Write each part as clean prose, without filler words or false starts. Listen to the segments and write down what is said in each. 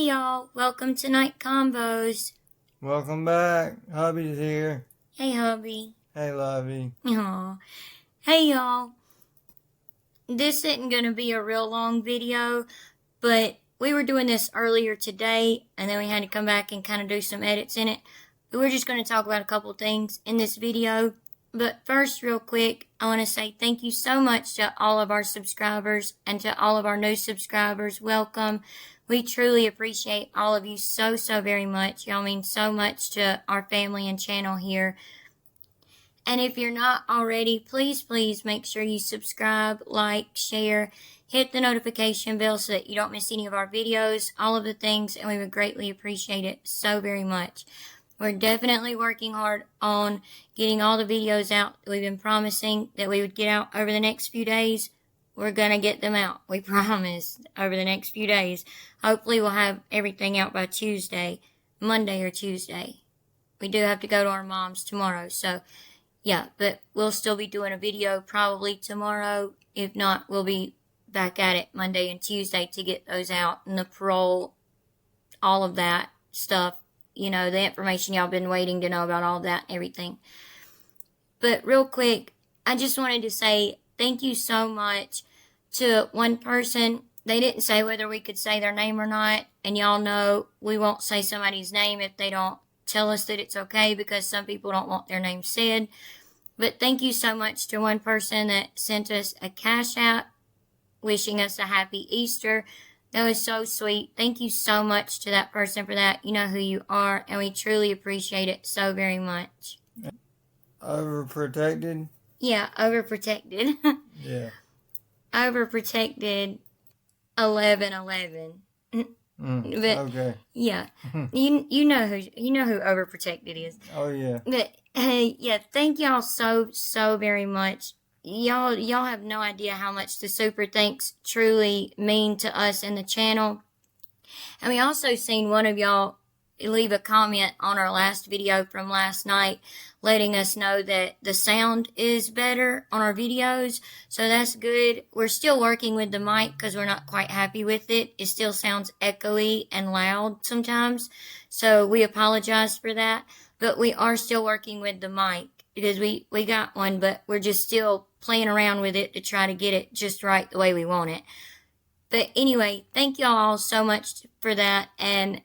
Hey y'all, welcome to Night Combos. Welcome back. Hubby's here. Hey hubby. Hey, Lovey. Aw. Hey y'all. This isn't going to be a real long video, but we were doing this earlier today, and then we had to come back and kind of do some edits in it. But we're just going to talk about a couple things in this video. But first, real quick, I want to say thank you so much to all of our subscribers and to all of our new subscribers. Welcome. We truly appreciate all of you so very much. Y'all mean so much to our family and channel here. And if you're not already, please make sure you subscribe, like, share, hit the notification bell so that you don't miss any of our videos, all of the things, and we would greatly appreciate it so very much. We're definitely working hard on getting all the videos out that we've been promising that we would get out over the next few days. We're going to get them out. We promise over the next few days. Hopefully we'll have everything out by Tuesday, Monday or Tuesday. We do have to go to our mom's tomorrow, so yeah, but we'll still be doing a video probably tomorrow. If not, we'll be back at it Monday and Tuesday to get those out and the parole, all of that stuff. You know, the information y'all been waiting to know about, all that and everything. But real quick, I just wanted to say thank you so much to one person. They didn't say whether we could say their name or not. And y'all know we won't say somebody's name if they don't tell us that it's okay, because some people don't want their name said. But thank you so much to one person that sent us a cash app wishing us a happy Easter. That was so sweet. Thank you so much to that person for that. You know who you are, and we truly appreciate it so very much. Overprotected? Yeah, overprotected. Yeah. Overprotected 1111. But, okay. Yeah. you know who overprotected is. Oh yeah. But yeah, thank y'all so very much. Y'all have no idea how much the super thanks truly mean to us and the channel. And we also seen one of y'all leave a comment on our last video from last night letting us know that the sound is better on our videos. So that's good. We're still working with the mic because we're not quite happy with it. It still sounds echoey and loud sometimes. So we apologize for that. But we are still working with the mic because we got one, but we're just still playing around with it to try to get it just right the way we want it. But anyway, thank y'all all so much for that, and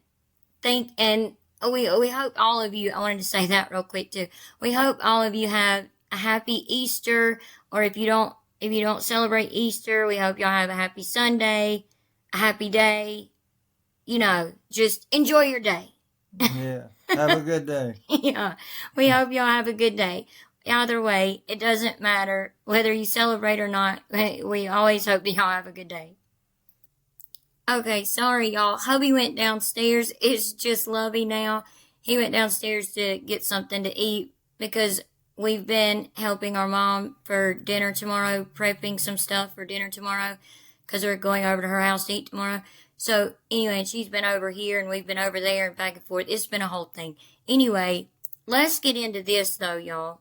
we hope all of you, I wanted to say that real quick too. We hope all of you have a happy Easter, or if you don't celebrate Easter, we hope y'all have a happy Sunday, a happy day. You know, just enjoy your day. Yeah. Have a good day. Yeah. We hope y'all have a good day. Either way, it doesn't matter whether you celebrate or not. We always hope that y'all have a good day. Okay, sorry y'all. Hubby went downstairs. It's just Lovey now. He went downstairs to get something to eat because we've been helping our mom for dinner tomorrow, prepping some stuff for dinner tomorrow because we're going over to her house to eat tomorrow. So anyway, she's been over here and we've been over there and back and forth. It's been a whole thing. Anyway, let's get into this though, y'all.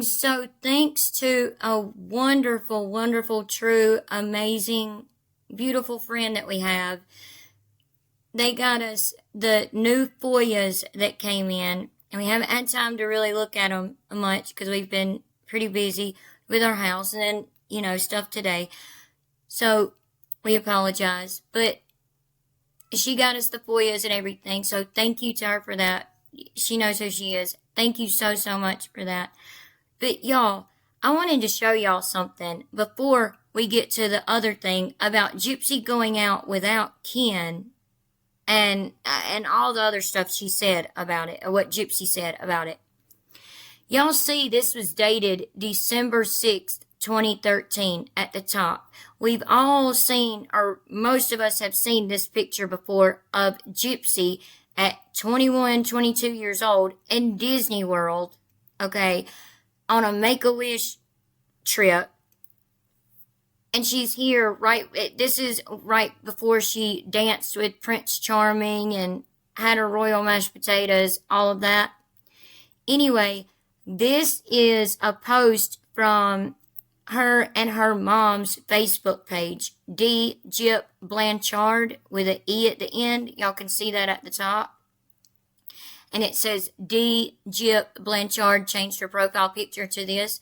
So thanks to a wonderful, true, amazing, beautiful friend that we have, they got us the new Foias that came in, and we haven't had time to really look at them much because we've been pretty busy with our house and then, you know, stuff today. So we apologize, but she got us the Foias and everything, so thank you to her for that. She knows who she is. Thank you so much for that. But y'all, I wanted to show y'all something before we get to the other thing about Gypsy going out without Ken and all the other stuff she said about it, or what Gypsy said about it. Y'all see this was dated December 6th, 2013 at the top. We've all seen, or most of us have seen this picture before of Gypsy at 21, 22 years old in Disney World, okay, on a Make-A-Wish trip. And she's here this is right before she danced with Prince Charming and had her royal mashed potatoes, all of that. Anyway, this is a post from her and her mom's Facebook page, D. Gyp Blanchard, with an E at the end. Y'all can see that at the top. And it says D. Gyp Blanchard changed her profile picture to this.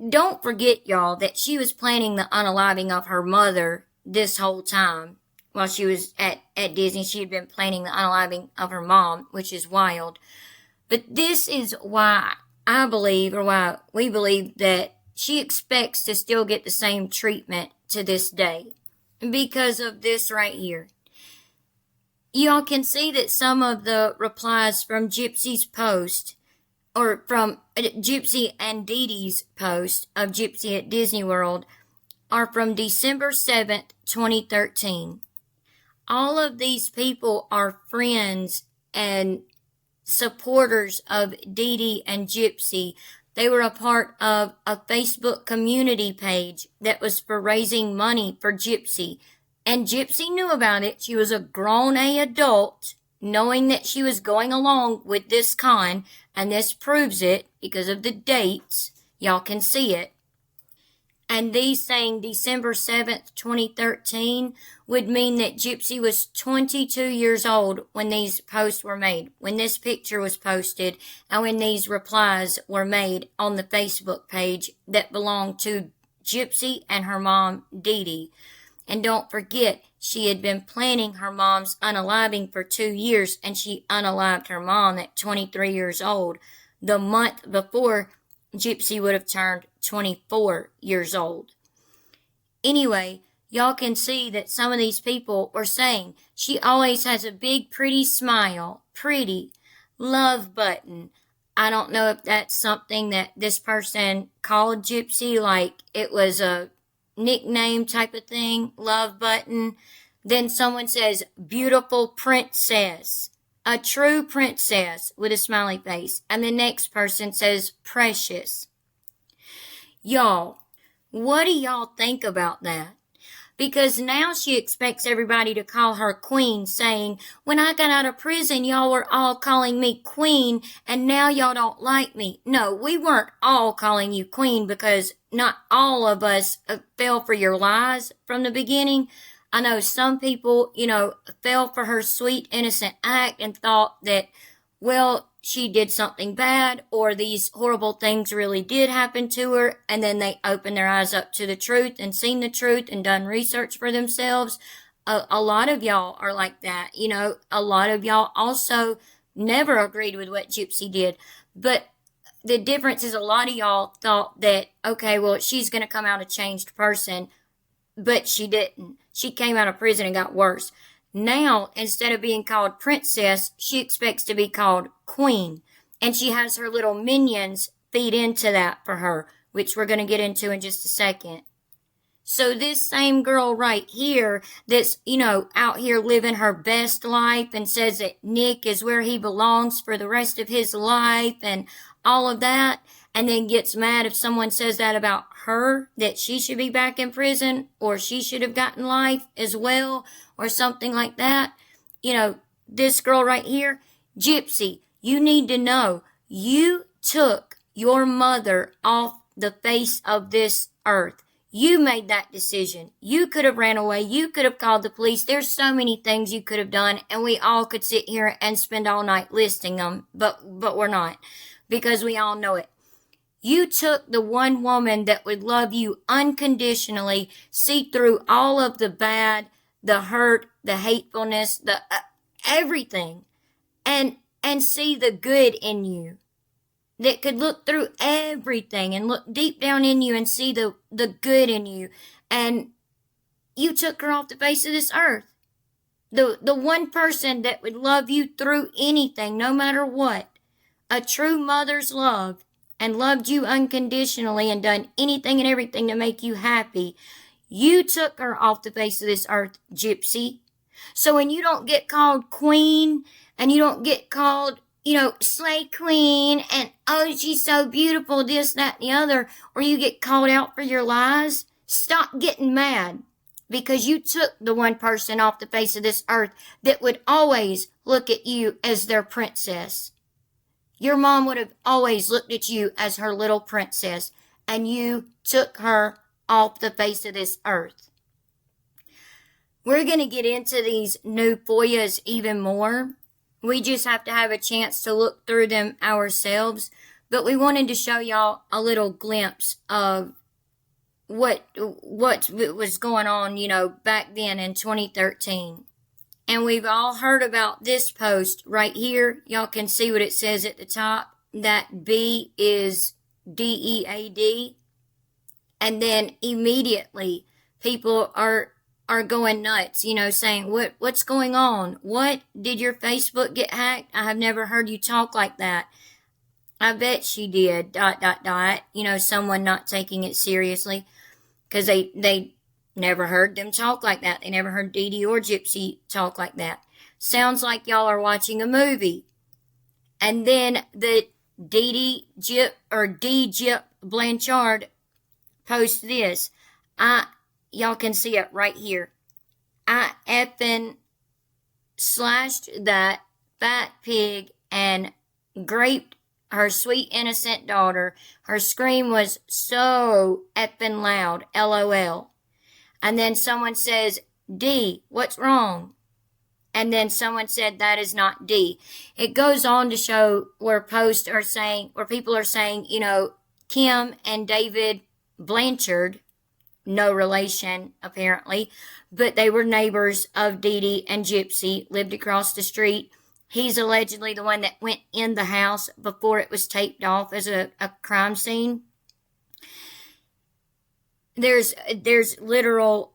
Don't forget, y'all, that she was planning the unaliving of her mother this whole time. While she was at Disney, she had been planning the unaliving of her mom, which is wild. But this is why I believe, or why we believe, that she expects to still get the same treatment to this day. Because of this right here. Y'all can see that some of the replies from Gypsy's post, or from Gypsy and Dee Dee's post of Gypsy at Disney World, are from December 7th, 2013. All of these people are friends and supporters of Dee Dee and Gypsy. They were a part of a Facebook community page that was for raising money for Gypsy. And Gypsy knew about it. She was a grown-A adult, knowing that she was going along with this con, and this proves it because of the dates. Y'all can see it. And these saying December 7th, 2013 would mean that Gypsy was 22 years old when these posts were made, when this picture was posted, and when these replies were made on the Facebook page that belonged to Gypsy and her mom, Dee Dee. And don't forget, she had been planning her mom's unaliving for 2 years, and she unalived her mom at 23 years old, the month before Gypsy would have turned 24 years old. Anyway, y'all can see that some of these people were saying, she always has a big, pretty smile, pretty, love button. I don't know if that's something that this person called Gypsy, like it was a nickname type of thing, love button. Then someone says, beautiful princess, a true princess, with a smiley face. And the next person says, precious. Y'all, what do y'all think about that? Because now she expects everybody to call her queen, saying, when I got out of prison, y'all were all calling me queen, and now y'all don't like me. No, we weren't all calling you queen, because not all of us fell for your lies from the beginning. I know some people, fell for her sweet, innocent act and thought that, well, she did something bad, or these horrible things really did happen to her, and then they opened their eyes up to the truth and seen the truth and done research for themselves. A lot of y'all are like that. A lot of y'all also never agreed with what Gypsy did. But the difference is, a lot of y'all thought that, okay, well, she's going to come out a changed person, but she didn't. She came out of prison and got worse. Now, instead of being called princess, she expects to be called queen. And she has her little minions feed into that for her, which we're going to get into in just a second. So this same girl right here that's, out here living her best life and says that Nick is where he belongs for the rest of his life and all of that, and then gets mad if someone says that about her, that she should be back in prison, or she should have gotten life as well, or something like that. This girl right here, Gypsy, you need to know, you took your mother off the face of this earth. You made that decision. You could have ran away. You could have called the police. There's so many things you could have done, and we all could sit here and spend all night listing them, but we're not, because we all know it. You took the one woman that would love you unconditionally, see through all of the bad, the hurt, the hatefulness, the everything, and see the good in you. That could look through everything and look deep down in you and see the good in you. And you took her off the face of this earth. The one person that would love you through anything, no matter what. A true mother's love, and loved you unconditionally and done anything and everything to make you happy. You took her off the face of this earth, Gypsy. So when you don't get called queen, and you don't get called, slay queen, and oh, she's so beautiful, this, that, and the other, or you get called out for your lies, stop getting mad. Because you took the one person off the face of this earth that would always look at you as their princess. Your mom would have always looked at you as her little princess. and you took her off the face of this earth. We're going to get into these new Foias even more. We just have to have a chance to look through them ourselves. But we wanted to show y'all a little glimpse of what was going on, back then in 2013. And we've all heard about this post right here. Y'all can see what it says at the top. That B is DEAD. And then immediately people are going nuts, saying, what's going on? What? Did your Facebook get hacked? I have never heard you talk like that. I bet she did, ... Someone not taking it seriously. Because they never heard them talk like that. They never heard Dee Dee or Gypsy talk like that. Sounds like y'all are watching a movie. And then the D Gyp Blanchard posts this. Y'all can see it right here. I effing slashed that fat pig and graped her sweet innocent daughter. Her scream was so effing loud. LOL. And then someone says, D, what's wrong? And then someone said, that is not D. It goes on to show where people are saying, Kim and David Blanchard, no relation apparently, but they were neighbors of Dee Dee and Gypsy, lived across the street. He's allegedly the one that went in the house before it was taped off as a crime scene. There's literal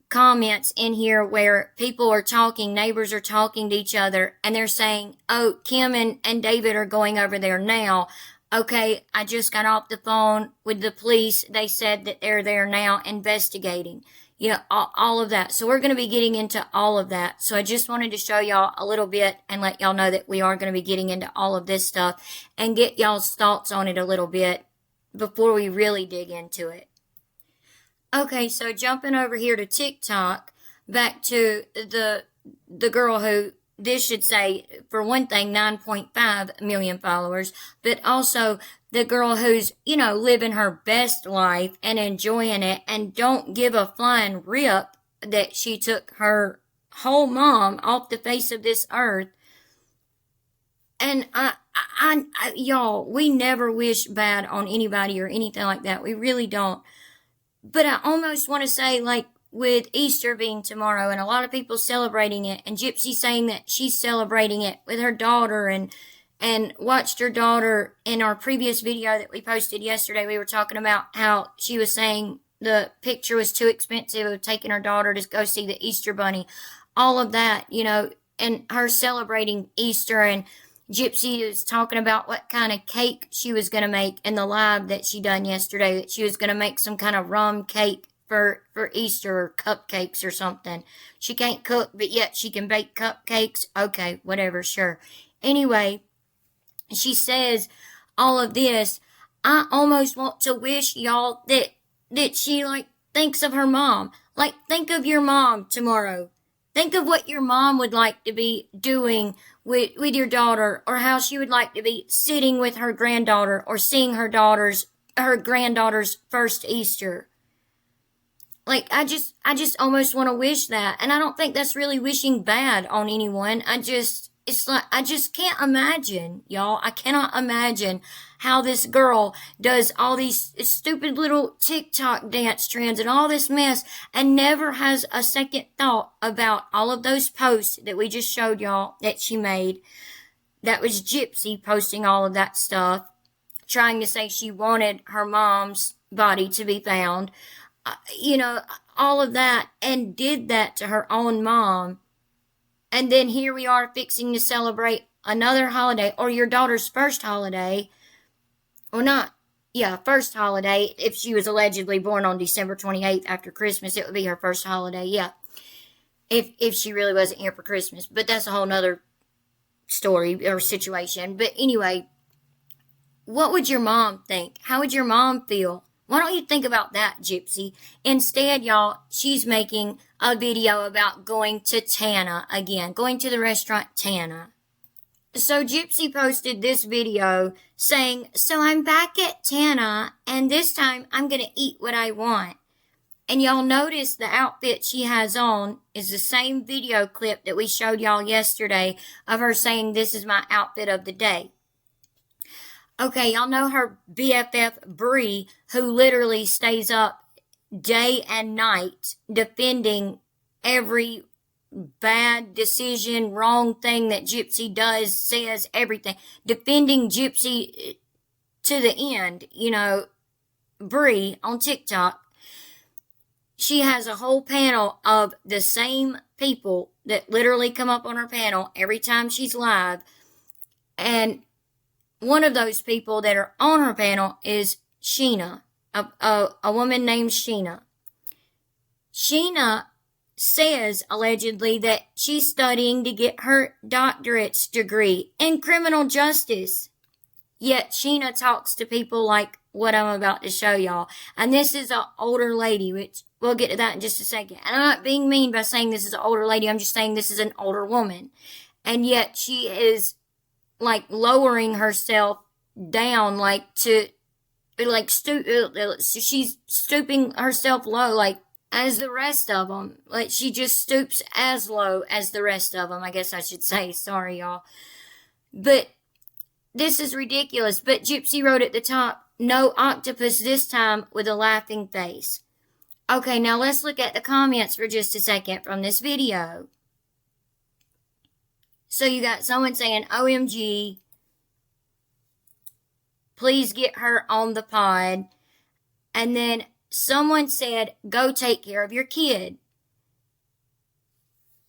comments in here where people are talking, neighbors are talking to each other, and they're saying, oh, Kim and David are going over there now. Okay, I just got off the phone with the police. They said that they're there now investigating. All of that. So we're going to be getting into all of that. So I just wanted to show y'all a little bit and let y'all know that we are going to be getting into all of this stuff and get y'all's thoughts on it a little bit before we really dig into it. Okay, so jumping over here to TikTok, back to the girl who, this should say, for one thing, 9.5 million followers, but also the girl who's, living her best life and enjoying it and don't give a flying rip that she took her whole mom off the face of this earth. And y'all, we never wish bad on anybody or anything like that. We really don't. But I almost want to say, with Easter being tomorrow and a lot of people celebrating it, and Gypsy saying that she's celebrating it with her daughter and watched her daughter in our previous video that we posted yesterday. We were talking about how she was saying the picture was too expensive of taking her daughter to go see the Easter bunny. All of that, and her celebrating Easter, and Gypsy is talking about what kind of cake she was going to make in the live that she done yesterday, that she was going to make some kind of rum cake for Easter, or cupcakes or something. She can't cook, but yet she can bake cupcakes. Okay, whatever, sure. Anyway, she says all of this. I almost want to wish y'all that she thinks of her mom. Think of your mom tomorrow. Think of what your mom would like to be doing with your daughter, or how she would like to be sitting with her granddaughter or seeing her granddaughter's first Easter. I just almost want to wish that. And I don't think that's really wishing bad on anyone. I just can't imagine, y'all. I cannot imagine how this girl does all these stupid little TikTok dance trends and all this mess and never has a second thought about all of those posts that we just showed y'all that she made. That was Gypsy posting all of that stuff, trying to say she wanted her mom's body to be found. All of that, and did that to her own mom. And then here we are fixing to celebrate another holiday, or your daughter's first holiday. Or not. Yeah, first holiday. If she was allegedly born on December 28th after Christmas, it would be her first holiday. Yeah. If she really wasn't here for Christmas. But that's a whole nother story or situation. But anyway, what would your mom think? How would your mom feel? Why don't you think about that, Gypsy? Instead, y'all, she's making a video about going to Tana again. Going to the restaurant Tana. So Gypsy posted this video saying, so I'm back at Tana, and this time I'm going to eat what I want. And y'all notice the outfit she has on is the same video clip that we showed y'all yesterday of her saying, this is my outfit of the day. Okay, y'all know her BFF Bree, who literally stays up day and night defending every bad decision, wrong thing that Gypsy does, says, everything. Defending Gypsy to the end, Bree on TikTok. She has a whole panel of the same people that literally come up on her panel every time she's live. And one of those people that are on her panel is Sheena, a woman named Sheena. Sheena says, allegedly, that she's studying to get her doctorate's degree in criminal justice. Yet Sheena talks to people like what I'm about to show y'all. And this is an older lady, which we'll get to that in just a second. And I'm not being mean by saying this is an older lady. I'm just saying this is an older woman. And yet she is like lowering herself down, she's stooping herself low, like as the rest of them. Like she just stoops as low as the rest of them, I guess I should say. Sorry, y'all. But this is ridiculous. But Gypsy wrote at the top, no octopus this time, with a laughing face. Okay, now let's look at the comments for just a second from this video. So you got someone saying, OMG, please get her on the pod. And then someone said, go take care of your kid.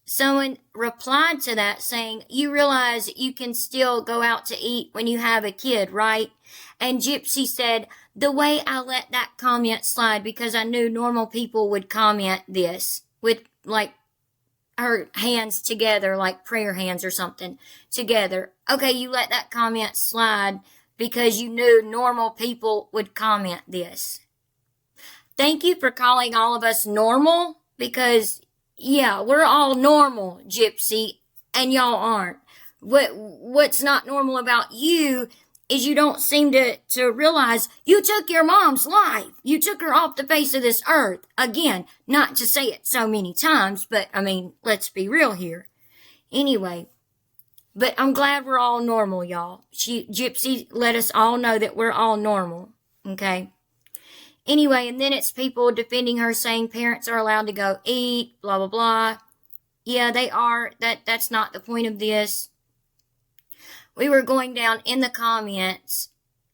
Someone replied to that saying, you realize you can still go out to eat when you have a kid, right? And Gypsy said, the way I let that comment slide because I knew normal people would comment this with like her hands together, like prayer hands or something together. Okay, you let that comment slide because you knew normal people would comment this. Thank you for calling all of us normal because, yeah, we're all normal, Gypsy, and y'all aren't. What's not normal about you is you don't seem to realize you took your mom's life. You took her off the face of this earth. Again, not to say it so many times, but, let's be real here. Anyway, but I'm glad we're all normal, y'all. Gypsy let us all know that we're all normal, okay? Anyway, and then it's people defending her saying parents are allowed to go eat, blah, blah, blah. Yeah, they are. That's not the point of this. We were going down in the comments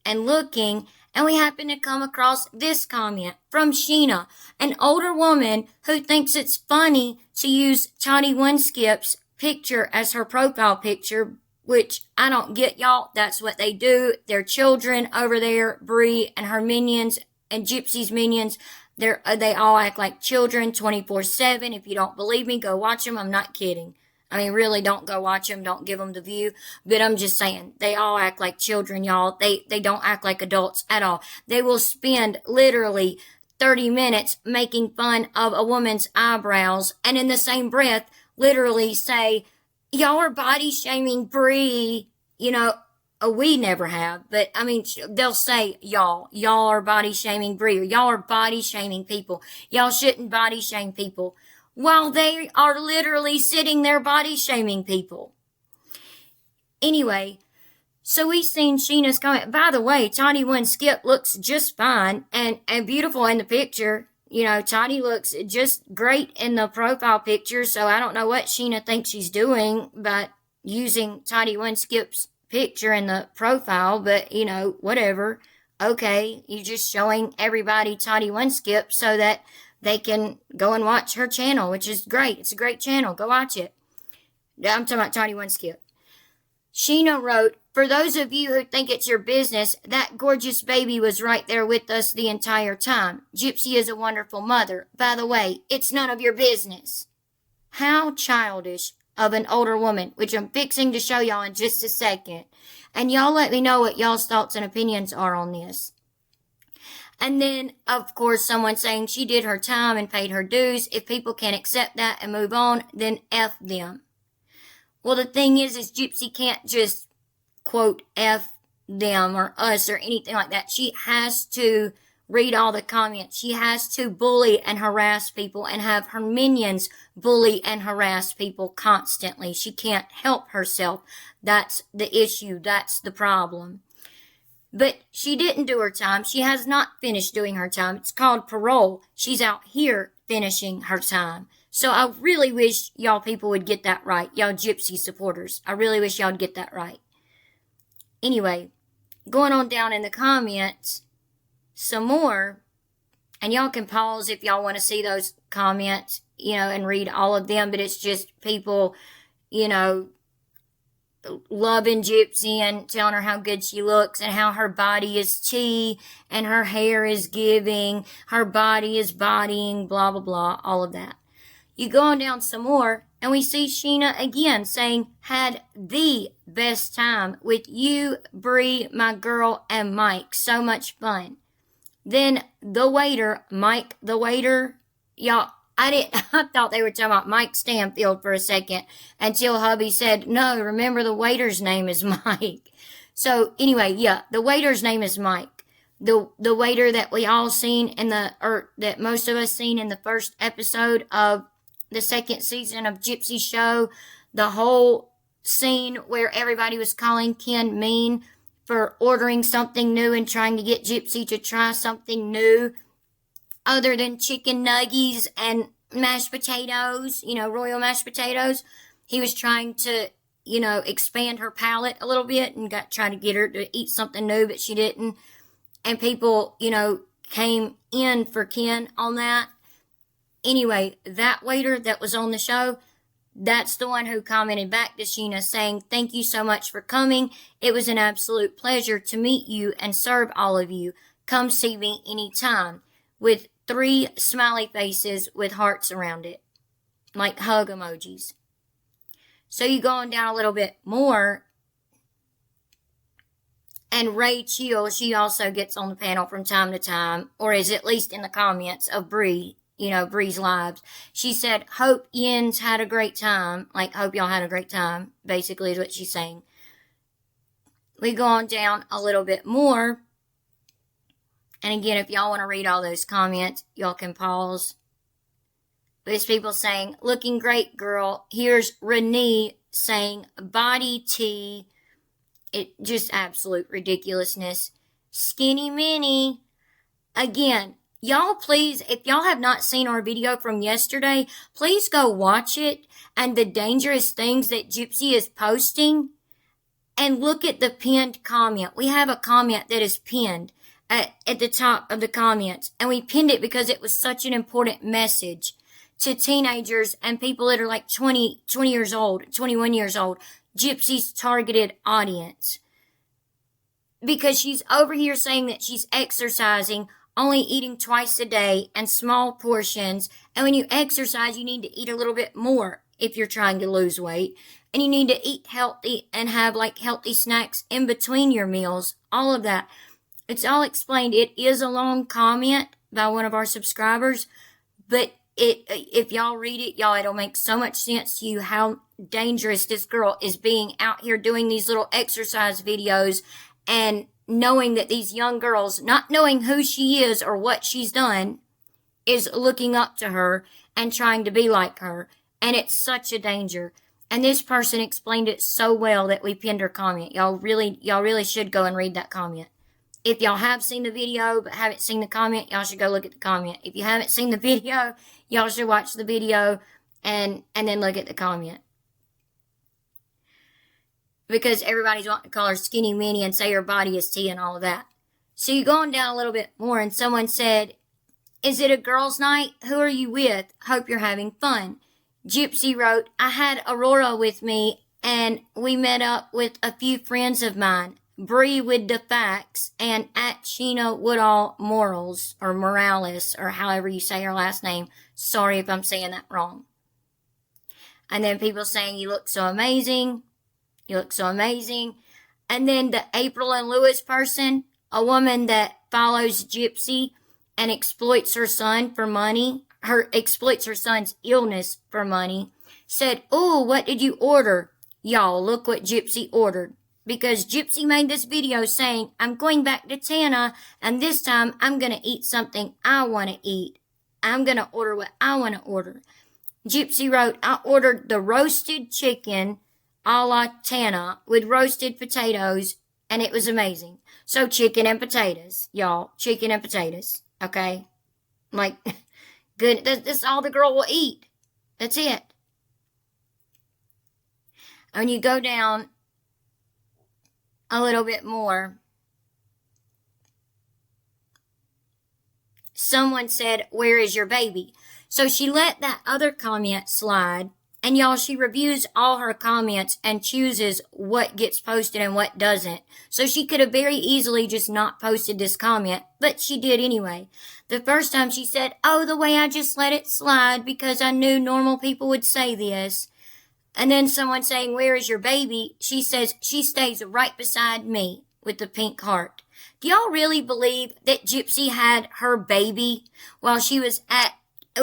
and looking, and we happened to come across this comment from Sheena, an older woman who thinks it's funny to use Toddy One Skip's picture as her profile picture, which I don't get, y'all. That's what they do. Their children over there, Bree and her minions and Gypsy's minions, they all act like children 24/7. If you don't believe me, go watch them. I'm not kidding. Really, don't go watch them. Don't give them the view. But I'm just saying, they all act like children, y'all. They don't act like adults at all. They will spend literally 30 minutes making fun of a woman's eyebrows and in the same breath literally say, y'all are body shaming Bree. We never have, but they'll say y'all are body shaming Bree, or y'all are body shaming people. Y'all shouldn't body shame people, while they are literally sitting there body shaming people. Anyway, so we've seen Sheena's comment. By the way, Toddy One Skip looks just fine and beautiful in the picture. Toddy looks just great in the profile picture, so I don't know what Sheena thinks she's doing by using Toddy One Skip's picture in the profile, but whatever. Okay, you're just showing everybody Toddy One Skip so that they can go and watch her channel, which is great. It's a great channel. Go watch it. I'm talking about Toddy One Skip. Sheena wrote, for those of you who think it's your business, that gorgeous baby was right there with us the entire time. Gypsy is a wonderful mother. By the way, it's none of your business. How childish of an older woman, which I'm fixing to show y'all in just a second. And y'all let me know what y'all's thoughts and opinions are on this. And then, of course, someone saying she did her time and paid her dues. If people can't accept that and move on, then F them. Well, the thing is Gypsy can't just, quote, F them or us or anything like that. She has to read all the comments. She has to bully and harass people and have her minions bully and harass people constantly. She can't help herself. That's the issue. That's the problem. But she didn't do her time. She has not finished doing her time. It's called parole. She's out here finishing her time. So I really wish y'all people would get that right. Y'all Gypsy supporters. I really wish y'all would get that right. Anyway, going on down in the comments some more, and y'all can pause if y'all want to see those comments, and read all of them, but it's just people, loving Gypsy and telling her how good she looks and how her body is tea and her hair is giving, her body is bodying, blah, blah, blah, all of that. You go on down some more, and we see Sheena again saying, had the best time with you, Bree, my girl, and Mike. So much fun. Then the waiter, Mike the waiter, y'all, I thought they were talking about Mike Stanfield for a second until hubby said, no, remember the waiter's name is Mike. So anyway, yeah, the waiter's name is Mike. The waiter that we all seen that most of us seen in the first episode of the second season of Gypsy's show, the whole scene where everybody was calling Ken mean for ordering something new and trying to get Gypsy to try something new other than chicken nuggies and mashed potatoes, royal mashed potatoes. He was trying to, expand her palate a little bit and trying to get her to eat something new, but she didn't. And people, came in for Ken on that. Anyway, that waiter that was on the show, that's the one who commented back to Sheena saying, thank you so much for coming. It was an absolute pleasure to meet you and serve all of you. Come see me anytime. With 3 smiley faces with hearts around it, like hug emojis. So you go on down a little bit more, and Ray Chill, she also gets on the panel from time to time, or is at least in the comments of Bree, Bree's lives. She said, hope Yin's had a great time. Like, hope y'all had a great time, basically is what she's saying. We go on down a little bit more. And again, if y'all want to read all those comments, y'all can pause. There's people saying, looking great, girl. Here's Renee saying, body tea. It just absolute ridiculousness. Skinny Minnie. Again, y'all please, if y'all have not seen our video from yesterday, please go watch it and the dangerous things that Gypsy is posting. And look at the pinned comment. We have a comment that is pinned at the top of the comments. And we pinned it because it was such an important message to teenagers and people that are like 20 years old, 21 years old. Gypsy's targeted audience. Because she's over here saying that she's exercising, only eating twice a day and small portions. And when you exercise, you need to eat a little bit more if you're trying to lose weight. And you need to eat healthy and have like healthy snacks in between your meals. All of that. It's all explained. It is a long comment by one of our subscribers, but if y'all read it, y'all, it'll make so much sense to you how dangerous this girl is being out here doing these little exercise videos and knowing that these young girls, not knowing who she is or what she's done, is looking up to her and trying to be like her. And it's such a danger. And this person explained it so well that we pinned her comment. Y'all really should go and read that comment. If y'all have seen the video but haven't seen the comment, y'all should go look at the comment. If you haven't seen the video, y'all should watch the video and then look at the comment. Because everybody's wanting to call her Skinny Minnie and say her body is tea and all of that. So you're going down a little bit more and someone said, is it a girls' night? Who are you with? Hope you're having fun. Gypsy wrote, I had Aurora with me and we met up with a few friends of mine. Bree with the facts, and at Sheena Woodall Morals, or Morales, or however you say her last name. Sorry if I'm saying that wrong. And then people saying, you look so amazing. You look so amazing. And then the April and Lewis person, a woman that follows Gypsy and exploits her son for money, exploits her son's illness for money, said, oh, what did you order? Y'all, look what Gypsy ordered. Because Gypsy made this video saying, I'm going back to Tana, and this time I'm going to eat something I want to eat. I'm going to order what I want to order. Gypsy wrote, I ordered the roasted chicken a la Tana with roasted potatoes, and it was amazing. So chicken and potatoes, y'all. Chicken and potatoes, okay? Like, good. That's all the girl will eat. That's it. When you go down a little bit more, someone said, where is your baby? So she let that other comment slide. And y'all, she reviews all her comments and chooses what gets posted and what doesn't. So she could have very easily just not posted this comment, but she did anyway. The first time she said, oh, the way I just let it slide because I knew normal people would say this. And then someone saying, where is your baby? She says, she stays right beside me with the pink heart. Do y'all really believe that Gypsy had her baby while she was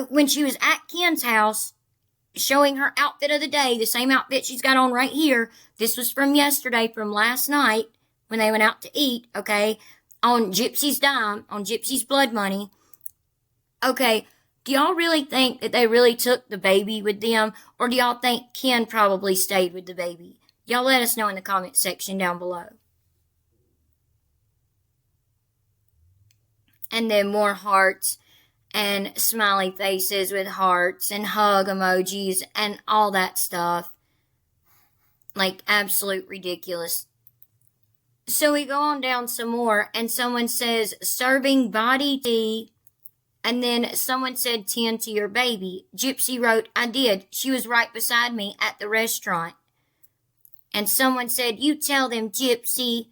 when she was at Ken's house, showing her outfit of the day, the same outfit she's got on right here. This was from yesterday, from last night, when they went out to eat, okay, on Gypsy's dime, on Gypsy's blood money. Okay, do y'all really think that they really took the baby with them, or do y'all think Ken probably stayed with the baby? Y'all let us know in the comment section down below. And then more hearts and smiley faces with hearts and hug emojis and all that stuff. Like, absolute ridiculous. So we go on down some more, and someone says, serving body tea, and then someone said, tend to your baby. Gypsy wrote, I did. She was right beside me at the restaurant. And someone said, you tell them, Gypsy.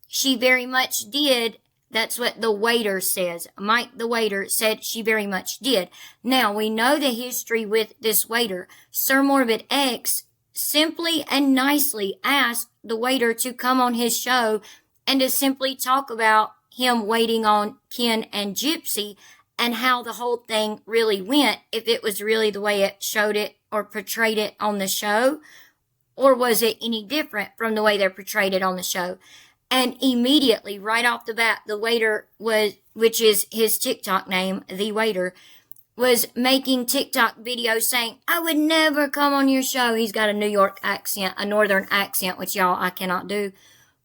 She very much did. That's what the waiter says. Mike, the waiter, said she very much did. Now, we know the history with this waiter. Sir Morbid X simply and nicely asked the waiter to come on his show and to simply talk about him waiting on Ken and Gypsy and how the whole thing really went, if it was really the way it showed it or portrayed it on the show, or was it any different from the way they portrayed it on the show. And immediately, right off the bat, the waiter was, which is his TikTok name, the waiter, was making TikTok videos saying, I would never come on your show. He's got a New York accent, a northern accent, which y'all, I cannot do.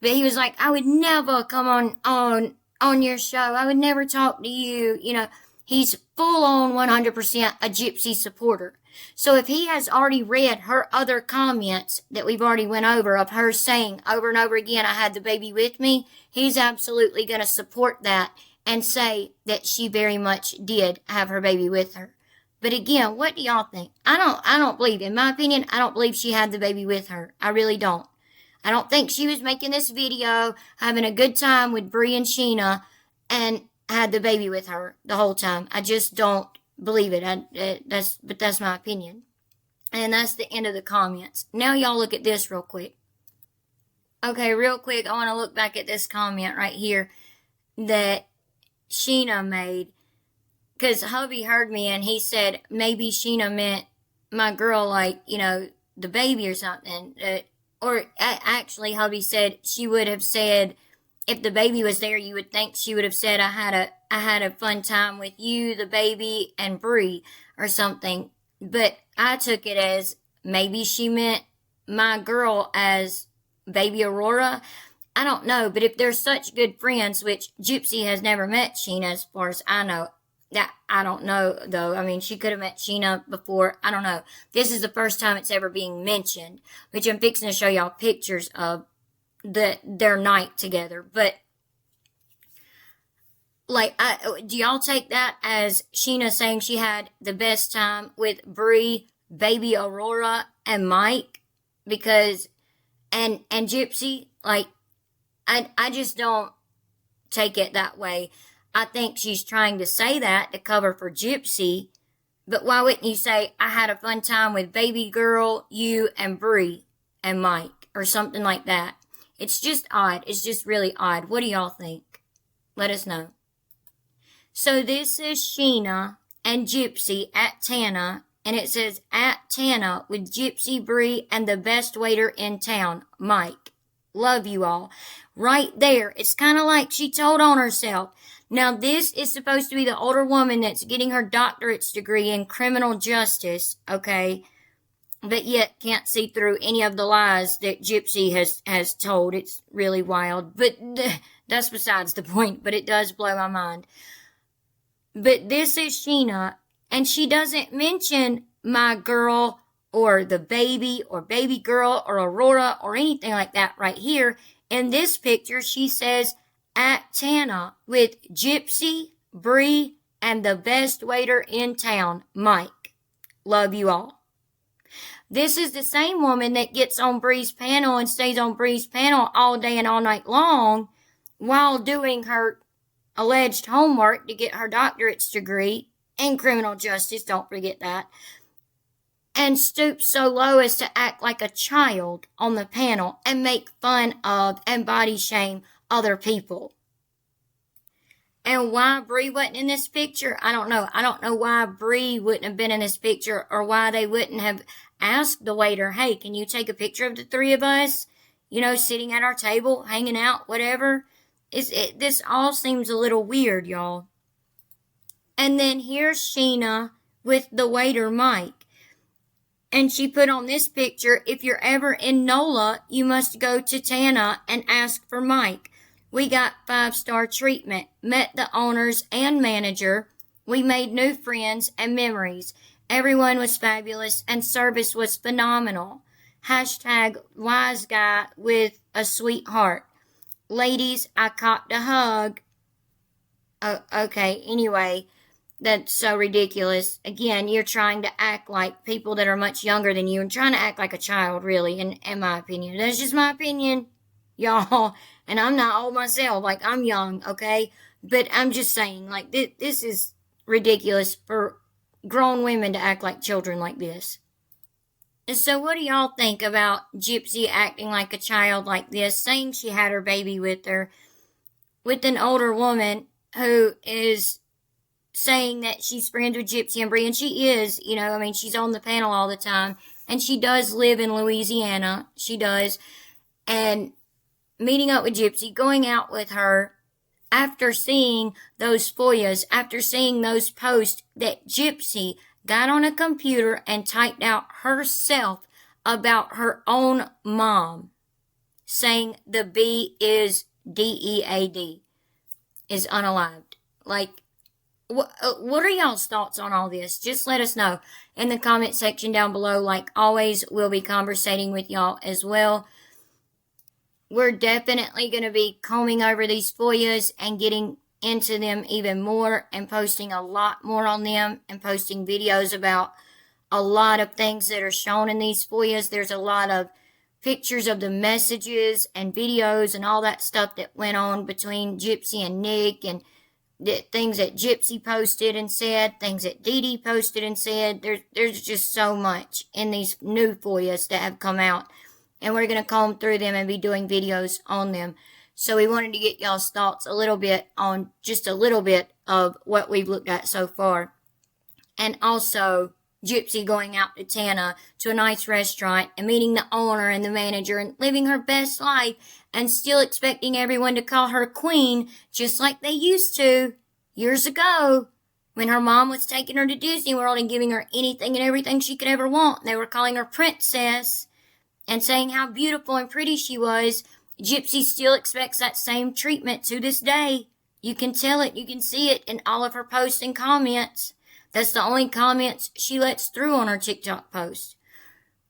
But he was like, I would never come on your show. I would never talk to you. You know, he's full on 100% a Gypsy supporter. So if he has already read her other comments that we've already went over of her saying over and over again, I had the baby with me, he's absolutely going to support that and say that she very much did have her baby with her. But again, what do y'all think? I don't believe, in my opinion, I don't believe she had the baby with her. I really don't. I don't think she was making this video, having a good time with Bree and Sheena, and had the baby with her the whole time. I just don't believe it. But that's my opinion. And that's the end of the comments. Now y'all look at this real quick. Okay, real quick, I want to look back at this comment right here that Sheena made. Because hubby heard me and he said maybe Sheena meant my girl, like, you know, the baby or something. Actually, hubby said she would have said, if the baby was there, you would think she would have said, I had a fun time with you, the baby, and Bree, or something. But I took it as maybe she meant my girl as baby Aurora. I don't know, but if they're such good friends, which Gypsy has never met Sheena as far as I know, that I don't know, though. I mean, she could have met Sheena before. I don't know. This is the first time it's ever being mentioned, which I'm fixing to show y'all pictures of their night together. But like, do y'all take that as Sheena saying she had the best time with Bree, baby Aurora, and Mike? Because and Gypsy, like, I just don't take it that way. I think she's trying to say that to cover for Gypsy, but why wouldn't you say, I had a fun time with baby girl, you, and Bree, and Mike, or something like that? It's just odd. It's just really odd. What do y'all think? Let us know. So this is Sheena and Gypsy at Tana and it says, at Tana with Gypsy, Bree, and the best waiter in town, Mike. Love you all. Right there. It's kind of like she told on herself. Now, this is supposed to be the older woman that's getting her doctorate's degree in criminal justice, okay? But yet can't see through any of the lies that Gypsy has told. It's really wild. But that's besides the point, but it does blow my mind. But this is Sheena, and she doesn't mention my girl or the baby or baby girl or Aurora or anything like that right here. In this picture, she says, at Tana with Gypsy, Bree, and the best waiter in town, Mike. Love you all. This is the same woman that gets on Bree's panel and stays on Bree's panel all day and all night long while doing her alleged homework to get her doctorate's degree in criminal justice, don't forget that, and stoops so low as to act like a child on the panel and make fun of and body shame other people. And why Bree wasn't in this picture, I don't know. I don't know why Bree wouldn't have been in this picture or why they wouldn't have asked the waiter, hey, can you take a picture of the three of us? You know, sitting at our table, hanging out, whatever. This all seems a little weird, y'all. And then here's Sheena with the waiter, Mike. And she put on this picture, if you're ever in NOLA, you must go to Tana and ask for Mike. We got 5-star treatment, met the owners and manager. We made new friends and memories. Everyone was fabulous and service was phenomenal. Hashtag wise guy with a sweetheart. Ladies, I copped a hug. Oh, okay, anyway. That's so ridiculous. Again, you're trying to act like people that are much younger than you and trying to act like a child, really, in my opinion. That's just my opinion, y'all. And I'm not old myself. Like, I'm young, okay? But I'm just saying, like, this is ridiculous for grown women to act like children like this. And so what do y'all think about Gypsy acting like a child like this, saying she had her baby with her, with an older woman who is saying that she's friends with Gypsy and Bree, and she is, you know, I mean, she's on the panel all the time, and she does live in Louisiana, she does, and meeting up with Gypsy, going out with her, after seeing those Foias, after seeing those posts that Gypsy got on a computer and typed out herself about her own mom, saying the B is DEAD, is unalived. Like, what are y'all's thoughts on all this? Just let us know in the comment section down below. Like always, we'll be conversating with y'all as well. We're definitely going to be combing over these Foias and getting into them even more and posting a lot more on them and posting videos about a lot of things that are shown in these Foias. There's a lot of pictures of the messages and videos and all that stuff that went on between Gypsy and Nick, and things that Gypsy posted and said, things that Dee Dee posted and said. There's just so much in these new Foias that have come out, and we're going to comb through them and be doing videos on them. So we wanted to get y'all's thoughts a little bit on just a little bit of what we've looked at so far. And also Gypsy going out to Tana to a nice restaurant and meeting the owner and the manager and living her best life and still expecting everyone to call her queen just like they used to years ago when her mom was taking her to Disney World and giving her anything and everything she could ever want. They were calling her princess and saying how beautiful and pretty she was. Gypsy still expects that same treatment to this day. You can tell it, you can see it in all of her posts and comments. That's the only comments she lets through on her TikTok post.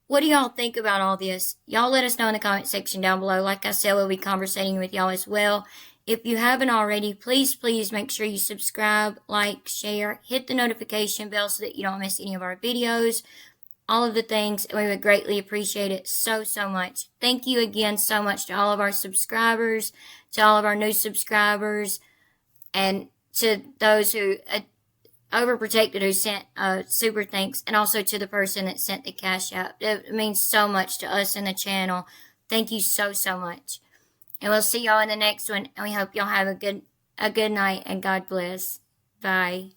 What do y'all think about all this? Y'all let us know in the comment section down below. Like I said, we'll be conversating with y'all as well. If you haven't already, please make sure you subscribe, like, share, hit the notification bell so that you don't miss any of our videos. All of the things, and we would greatly appreciate it so much. Thank you again so much to all of our subscribers, to all of our new subscribers, and to those who overprotected who sent super thanks, and also to the person that sent the cash out. It means so much to us and the channel. Thank you so much. And we'll see y'all in the next one, and we hope y'all have a good night, and God bless. Bye.